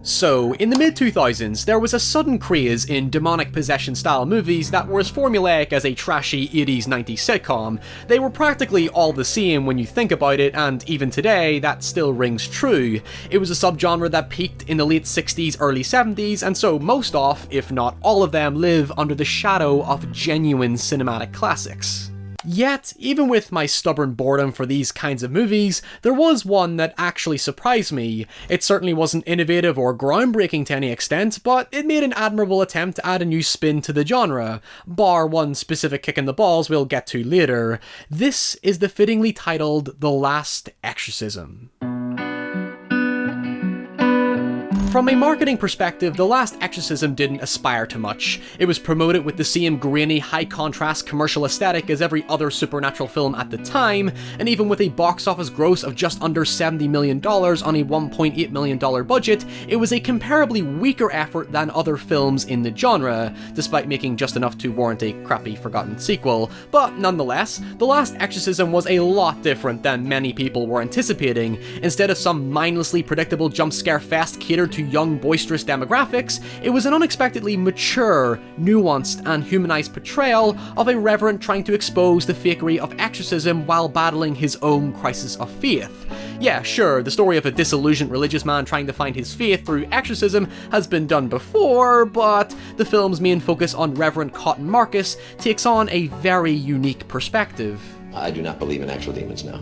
So, in the mid-2000s, there was a sudden craze in demonic possession-style movies that were as formulaic as a trashy 80s-90s sitcom. They were practically all the same when you think about it, and even today, that still rings true. It was a subgenre that peaked in the late 60s, early 70s, and so most of, if not all of them, live under the shadow of genuine cinematic classics. Yet, even with my stubborn boredom for these kinds of movies, there was one that actually surprised me. It certainly wasn't innovative or groundbreaking to any extent, but it made an admirable attempt to add a new spin to the genre, bar one specific kick in the balls we'll get to later. This is the fittingly titled The Last Exorcism. From a marketing perspective, The Last Exorcism didn't aspire to much. It was promoted with the same grainy, high-contrast commercial aesthetic as every other supernatural film at the time, and even with a box office gross of just under $70 million on a $1.8 million budget, it was a comparably weaker effort than other films in the genre, despite making just enough to warrant a crappy forgotten sequel. But nonetheless, The Last Exorcism was a lot different than many people were anticipating. Instead of some mindlessly predictable jump scare fest catered to young, boisterous demographics, it was an unexpectedly mature, nuanced, and humanized portrayal of a reverend trying to expose the fakery of exorcism while battling his own crisis of faith. Yeah, sure, the story of a disillusioned religious man trying to find his faith through exorcism has been done before, but the film's main focus on Reverend Cotton Marcus takes on a very unique perspective. I do not believe in actual demons now,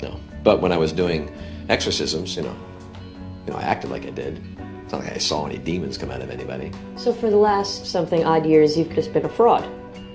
no. But when I was doing exorcisms, I acted like I did. It's not like I saw any demons come out of anybody. So for the last something odd years, you've just been a fraud.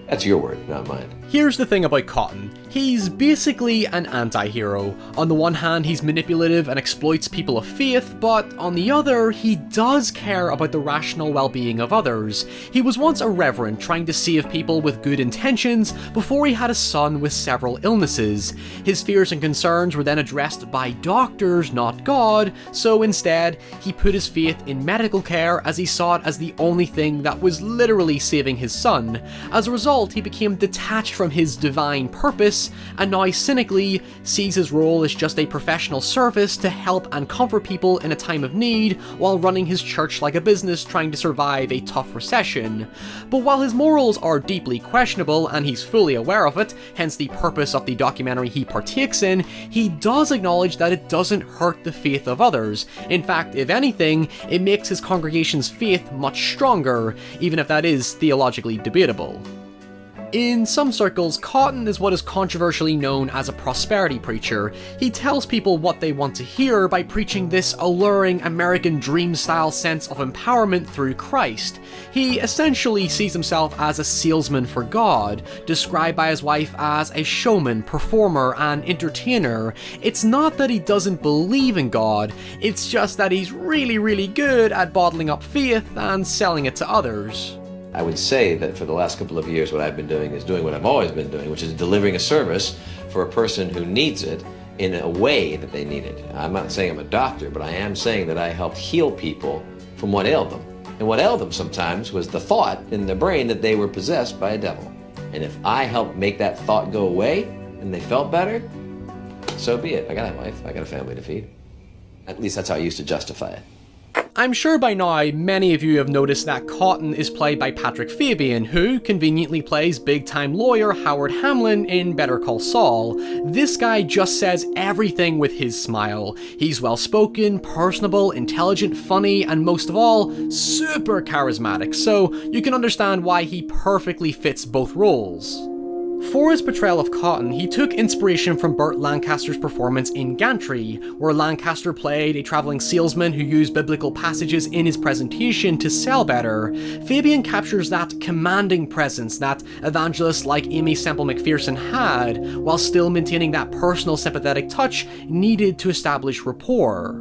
That's your word, not mine. Here's the thing about Cotton. He's basically an anti-hero. On the one hand, he's manipulative and exploits people of faith, but on the other, he does care about the rational well-being of others. He was once a reverend trying to save people with good intentions before he had a son with several illnesses. His fears and concerns were then addressed by doctors, not God, so instead, he put his faith in medical care as he saw it as the only thing that was literally saving his son. As a result, he became detached from his divine purpose, and now cynically sees his role as just a professional service to help and comfort people in a time of need while running his church like a business trying to survive a tough recession. But while his morals are deeply questionable and he's fully aware of it, hence the purpose of the documentary he partakes in, he does acknowledge that it doesn't hurt the faith of others. In fact, if anything, it makes his congregation's faith much stronger, even if that is theologically debatable. In some circles, Cotton is what is controversially known as a prosperity preacher. He tells people what they want to hear by preaching this alluring American dream-style sense of empowerment through Christ. He essentially sees himself as a salesman for God, described by his wife as a showman, performer, and entertainer. It's not that he doesn't believe in God, it's just that he's really, really good at bottling up faith and selling it to others. I would say that for the last couple of years, what I've been doing is doing what I've always been doing, which is delivering a service for a person who needs it in a way that they need it. I'm not saying I'm a doctor, but I am saying that I helped heal people from what ailed them. And what ailed them sometimes was the thought in their brain that they were possessed by a devil. And if I helped make that thought go away and they felt better, so be it. I got a wife, I got a family to feed. At least that's how I used to justify it. I'm sure by now many of you have noticed that Cotton is played by Patrick Fabian, who conveniently plays big-time lawyer Howard Hamlin in Better Call Saul. This guy just says everything with his smile. He's well-spoken, personable, intelligent, funny, and most of all, super charismatic, so you can understand why he perfectly fits both roles. For his portrayal of Cotton, he took inspiration from Burt Lancaster's performance in Gantry, where Lancaster played a traveling salesman who used biblical passages in his presentation to sell better. Fabian captures that commanding presence that evangelists like Amy Semple McPherson had, while still maintaining that personal sympathetic touch needed to establish rapport.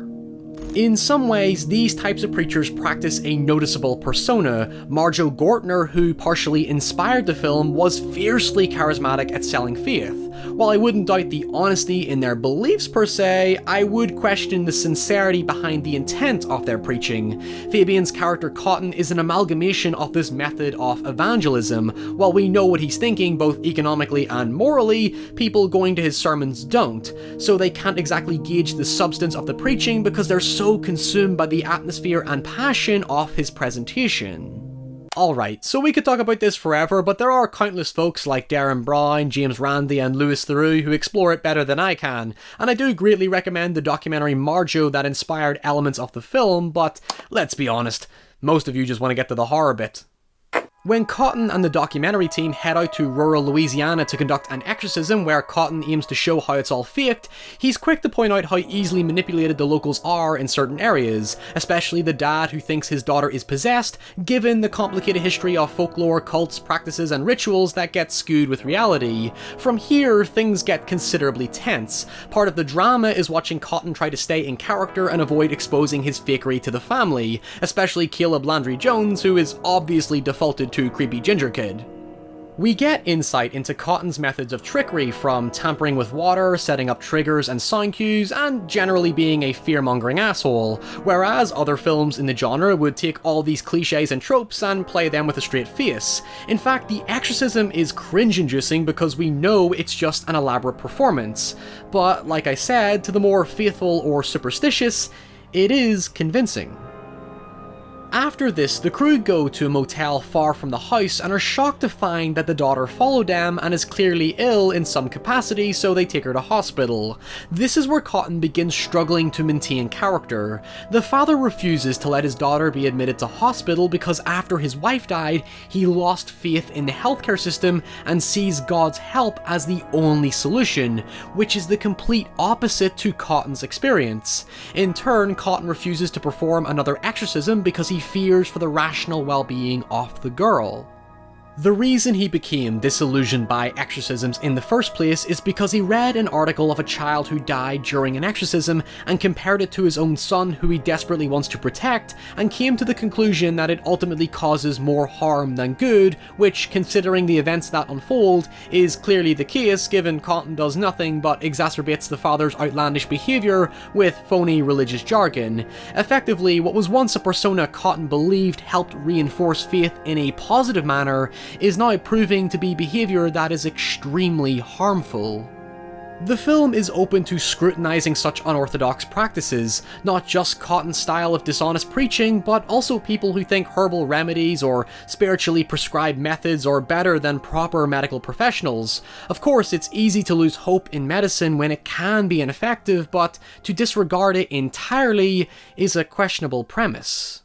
In some ways, these types of preachers practice a noticeable persona. Marjoe Gortner, who partially inspired the film, was fiercely charismatic at selling faith. While I wouldn't doubt the honesty in their beliefs per se, I would question the sincerity behind the intent of their preaching. Fabian's character Cotton is an amalgamation of this method of evangelism. While we know what he's thinking both economically and morally, people going to his sermons don't, so they can't exactly gauge the substance of the preaching because they're so consumed by the atmosphere and passion of his presentation. Alright, so we could talk about this forever, but there are countless folks like Darren Brown, James Randi and Louis Theroux who explore it better than I can, and I do greatly recommend the documentary Marjo that inspired elements of the film, but let's be honest, most of you just want to get to the horror bit. When Cotton and the documentary team head out to rural Louisiana to conduct an exorcism where Cotton aims to show how it's all faked, he's quick to point out how easily manipulated the locals are in certain areas, especially the dad who thinks his daughter is possessed, given the complicated history of folklore, cults, practices and rituals that get skewed with reality. From here, things get considerably tense. Part of the drama is watching Cotton try to stay in character and avoid exposing his fakery to the family, especially Caleb Landry Jones, who is obviously defaulted to creepy ginger kid. We get insight into Cotton's methods of trickery, from tampering with water, setting up triggers and sound cues, and generally being a fear-mongering asshole, whereas other films in the genre would take all these cliches and tropes and play them with a straight face. In fact, The Exorcism is cringe-inducing because we know it's just an elaborate performance, but like I said, to the more faithful or superstitious, it is convincing. After this, the crew go to a motel far from the house and are shocked to find that the daughter followed them and is clearly ill in some capacity, so they take her to hospital. This is where Cotton begins struggling to maintain character. The father refuses to let his daughter be admitted to hospital because after his wife died, he lost faith in the healthcare system and sees God's help as the only solution, which is the complete opposite to Cotton's experience. In turn, Cotton refuses to perform another exorcism because he fears for the rational well-being of the girl. The reason he became disillusioned by exorcisms in the first place is because he read an article of a child who died during an exorcism and compared it to his own son who he desperately wants to protect, and came to the conclusion that it ultimately causes more harm than good, which, considering the events that unfold, is clearly the case given Cotton does nothing but exacerbates the father's outlandish behaviour with phony religious jargon. Effectively, what was once a persona Cotton believed helped reinforce faith in a positive manner is now proving to be behaviour that is extremely harmful. The film is open to scrutinising such unorthodox practices, not just Cotton's style of dishonest preaching, but also people who think herbal remedies or spiritually prescribed methods are better than proper medical professionals. Of course, it's easy to lose hope in medicine when it can be ineffective, but to disregard it entirely is a questionable premise.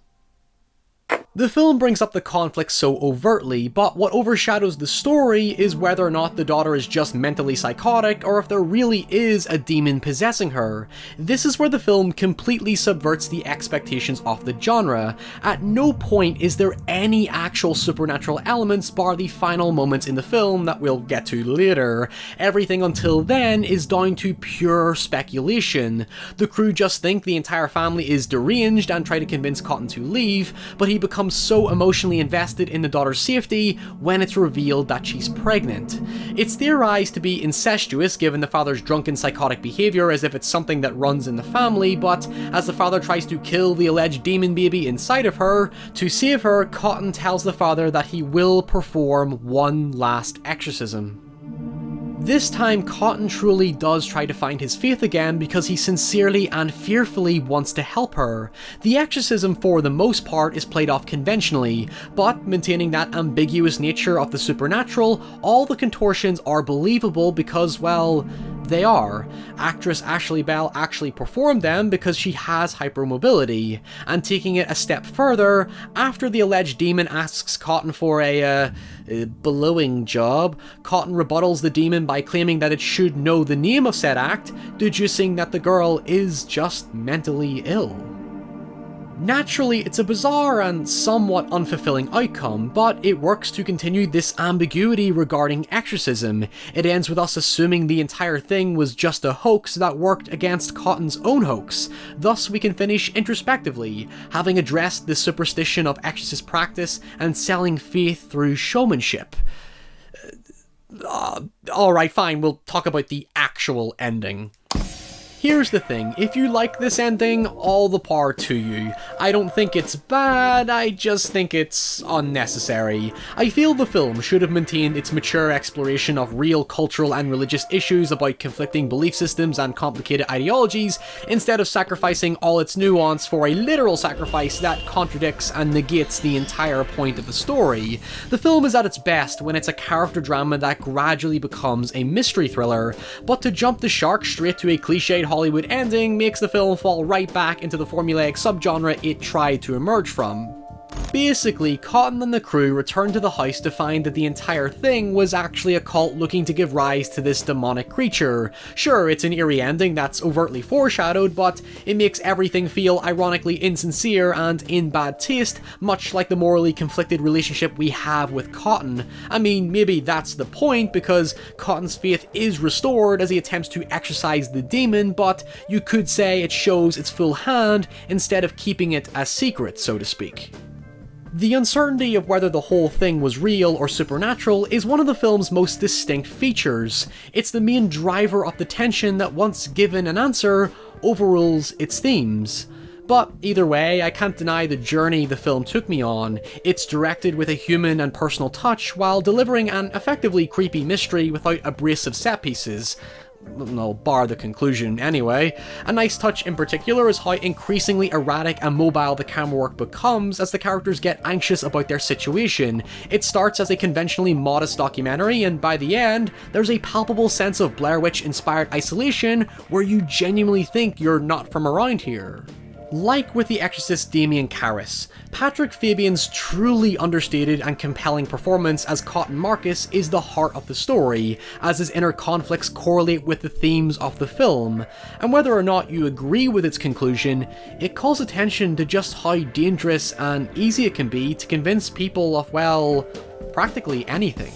The film brings up the conflict so overtly, but what overshadows the story is whether or not the daughter is just mentally psychotic or if there really is a demon possessing her. This is where the film completely subverts the expectations of the genre. At no point is there any actual supernatural elements bar the final moments in the film that we'll get to later. Everything until then is down to pure speculation. The crew just think the entire family is deranged and try to convince Cotton to leave, but he becomes so emotionally invested in the daughter's safety when it's revealed that she's pregnant. It's theorized to be incestuous given the father's drunken psychotic behavior, as if it's something that runs in the family, but as the father tries to kill the alleged demon baby inside of her, to save her, Cotton tells the father that he will perform one last exorcism. This time, Cotton truly does try to find his faith again because he sincerely and fearfully wants to help her. The exorcism for the most part is played off conventionally, but maintaining that ambiguous nature of the supernatural, all the contortions are believable because, well, they are. Actress Ashley Bell actually performed them because she has hypermobility. And taking it a step further, after the alleged demon asks Cotton for a blowing job, Cotton rebuttals the demon by claiming that it should know the name of said act, deducing that the girl is just mentally ill. Naturally, it's a bizarre and somewhat unfulfilling outcome, but it works to continue this ambiguity regarding exorcism. It ends with us assuming the entire thing was just a hoax that worked against Cotton's own hoax. Thus, we can finish introspectively, having addressed the superstition of exorcist practice and selling faith through showmanship. Alright, fine, we'll talk about the actual ending. Here's the thing, if you like this ending, all the power to you. I don't think it's bad, I just think it's unnecessary. I feel the film should have maintained its mature exploration of real cultural and religious issues about conflicting belief systems and complicated ideologies, instead of sacrificing all its nuance for a literal sacrifice that contradicts and negates the entire point of the story. The film is at its best when it's a character drama that gradually becomes a mystery thriller, but to jump the shark straight to a cliched Hollywood ending makes the film fall right back into the formulaic subgenre it tried to emerge from. Basically, Cotton and the crew return to the house to find that the entire thing was actually a cult looking to give rise to this demonic creature. Sure, it's an eerie ending that's overtly foreshadowed, but it makes everything feel ironically insincere and in bad taste, much like the morally conflicted relationship we have with Cotton. I mean, maybe that's the point, because Cotton's faith is restored as he attempts to exorcise the demon, but you could say it shows its full hand instead of keeping it a secret, so to speak. The uncertainty of whether the whole thing was real or supernatural is one of the film's most distinct features. It's the main driver of the tension that, once given an answer, overrules its themes. But either way, I can't deny the journey the film took me on. It's directed with a human and personal touch while delivering an effectively creepy mystery without abrasive set pieces. No, bar the conclusion anyway. A nice touch in particular is how increasingly erratic and mobile the camera work becomes as the characters get anxious about their situation. It starts as a conventionally modest documentary, and by the end, there's a palpable sense of Blair Witch-inspired isolation where you genuinely think you're not from around here. Like with The Exorcist Damien Karras, Patrick Fabian's truly understated and compelling performance as Cotton Marcus is the heart of the story, as his inner conflicts correlate with the themes of the film, and whether or not you agree with its conclusion, it calls attention to just how dangerous and easy it can be to convince people of, well, practically anything.